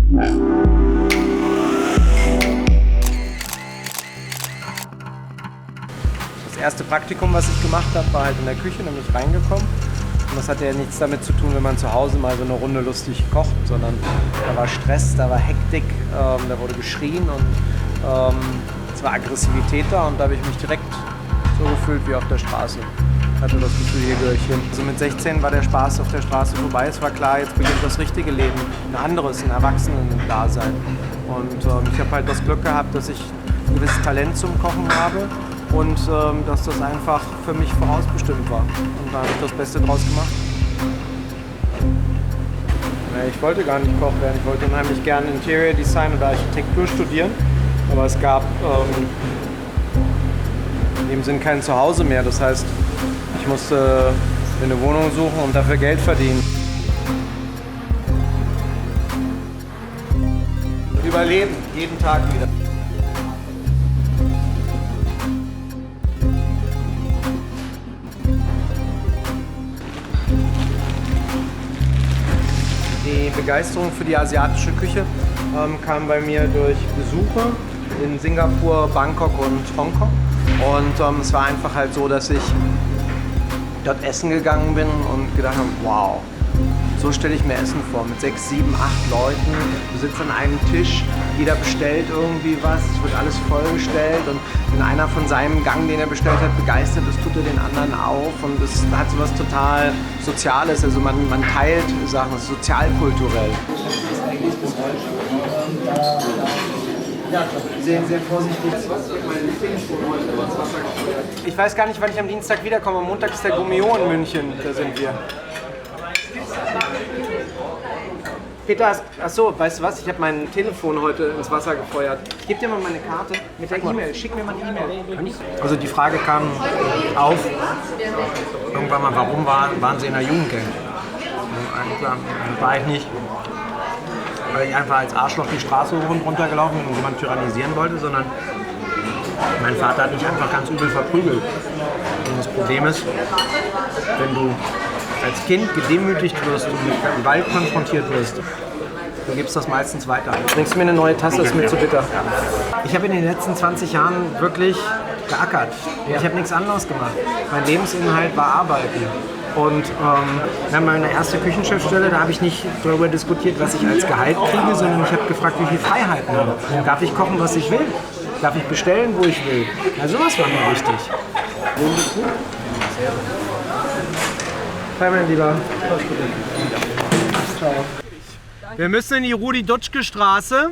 Das erste Praktikum, was ich gemacht habe, war halt in der Küche, nämlich reingekommen. Und das hat ja nichts damit zu tun, wenn man zu Hause mal so eine Runde lustig kocht, sondern da war Stress, da war Hektik, da wurde geschrien und es war Aggressivität da und da habe ich mich direkt so gefühlt wie auf der Straße. Ich hatte das Gefühl, hier gehöre ich hin. Also mit 16 war der Spaß auf der Straße vorbei. Es war klar, jetzt beginnt das richtige Leben, ein anderes, ein Erwachsenen-Dasein. Und ich habe halt das Glück gehabt, dass ich ein gewisses Talent zum Kochen habe und dass das einfach für mich vorausbestimmt war. Und da habe ich das Beste draus gemacht. Nee, ich wollte gar nicht Koch werden. Ich wollte unheimlich gerne Interior Design oder Architektur studieren. Aber es gab in dem Sinn kein Zuhause mehr. Das heißt, ich musste mir eine Wohnung suchen und dafür Geld verdienen. Überleben, jeden Tag wieder. Die Begeisterung für die asiatische Küche kam bei mir durch Besuche in Singapur, Bangkok und Hongkong. Und es war einfach halt so, dass ich dort essen gegangen bin und gedacht habe, wow, so stelle ich mir Essen vor. Mit 6, 7, 8 Leuten, du sitzt an einem Tisch, jeder bestellt irgendwie was, es wird alles vollgestellt und wenn einer von seinem Gang, den er bestellt hat, begeistert ist, tut er den anderen auf und das hat so was total Soziales, also man teilt Sachen, es ist sozialkulturell. Sehr, sehr vorsichtig. Ich weiß gar nicht, wann ich am Dienstag wiederkomme. Am Montag ist der Gummio in München, da sind wir. Peter, achso, weißt du was? Ich habe mein Telefon heute ins Wasser gefeuert. Ich gebe dir mal meine Karte mit der E-Mail. Schick mir mal eine E-Mail. Also die Frage kam auf, irgendwann mal, warum waren Sie in der Jugendgang? War ich nicht, weil ich einfach als Arschloch die Straße hoch und runter gelaufen bin und jemanden tyrannisieren wollte, sondern mein Vater hat mich einfach ganz übel verprügelt. Und das Problem ist, wenn du als Kind gedemütigt wirst und mit Gewalt konfrontiert wirst, du gibst das meistens weiter. Bringst du mir eine neue Tasse, ist mir zu bitter. Ich habe in den letzten 20 Jahren wirklich geackert. Ich habe nichts anderes gemacht. Mein Lebensinhalt war Arbeiten. Und meine erste Küchenchefstelle, da habe ich nicht darüber diskutiert, was ich als Gehalt kriege, sondern ich habe gefragt, wie viele Freiheiten habe. Darf ich kochen, was ich will? Darf ich bestellen, wo ich will? Ja, sowas war mir wichtig. Hi, mein Lieber. Ciao. Wir müssen in die Rudi-Dutschke-Straße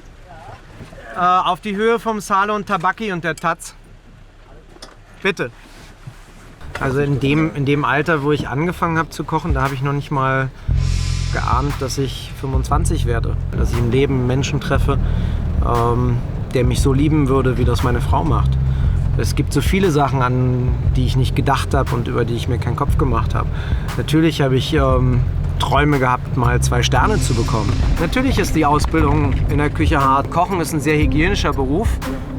auf die Höhe vom Sale und Tabaki und der Taz. Bitte. Also in dem Alter, wo ich angefangen habe zu kochen, da habe ich noch nicht mal geahnt, dass ich 25 werde. Dass ich im Leben einen Menschen treffe, der mich so lieben würde, wie das meine Frau macht. Es gibt so viele Sachen, an die ich nicht gedacht habe und über die ich mir keinen Kopf gemacht habe. Natürlich habe ich Träume gehabt, mal 2 Sterne zu bekommen. Natürlich ist die Ausbildung in der Küche hart. Kochen ist ein sehr hygienischer Beruf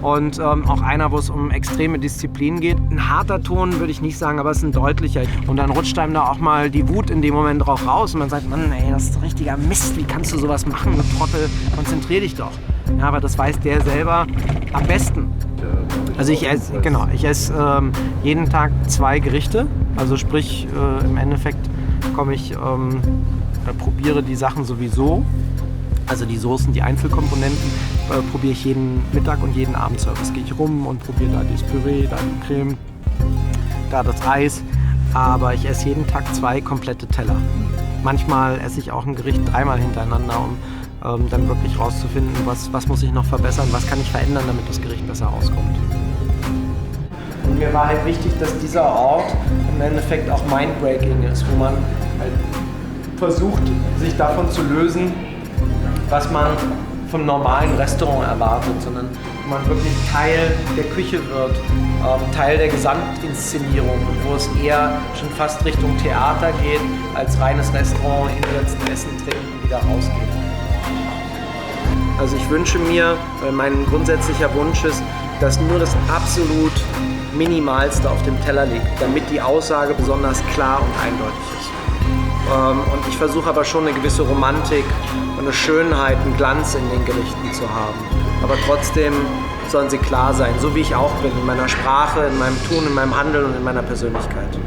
und auch einer, wo es um extreme Disziplin geht. Ein harter Ton würde ich nicht sagen, aber es ist ein deutlicher. Und dann rutscht einem da auch mal die Wut in dem Moment drauf raus und man sagt, Mann, ey, das ist richtiger Mist, wie kannst du sowas machen, du Trottel, konzentrier dich doch. Ja, aber das weiß der selber am besten. Also ich esse jeden Tag 2 Gerichte, also sprich im Endeffekt probiere die Sachen sowieso, also die Soßen, die Einzelkomponenten, probiere ich jeden Mittag und jeden Abendservice. Gehe ich rum und probiere da das Püree, da die Creme, da das Eis, aber ich esse jeden Tag 2 komplette Teller. Manchmal esse ich auch ein Gericht 3-mal hintereinander, um dann wirklich rauszufinden, was muss ich noch verbessern, was kann ich verändern, damit das Gericht besser rauskommt. Und mir war halt wichtig, dass dieser Ort im Endeffekt auch mindbreaking ist, wo man halt versucht, sich davon zu lösen, was man vom normalen Restaurant erwartet, sondern wo man wirklich Teil der Küche wird, Teil der Gesamtinszenierung und wo es eher schon fast Richtung Theater geht, als reines Restaurant, hinsetzen, essen, trinken, wieder rausgehen. Also ich wünsche mir, weil mein grundsätzlicher Wunsch ist, dass nur das absolut Minimalste auf dem Teller liegt, damit die Aussage besonders klar und eindeutig ist. Und ich versuche aber schon eine gewisse Romantik und eine Schönheit, einen Glanz in den Gerichten zu haben. Aber trotzdem sollen sie klar sein, so wie ich auch bin, in meiner Sprache, in meinem Tun, in meinem Handeln und in meiner Persönlichkeit.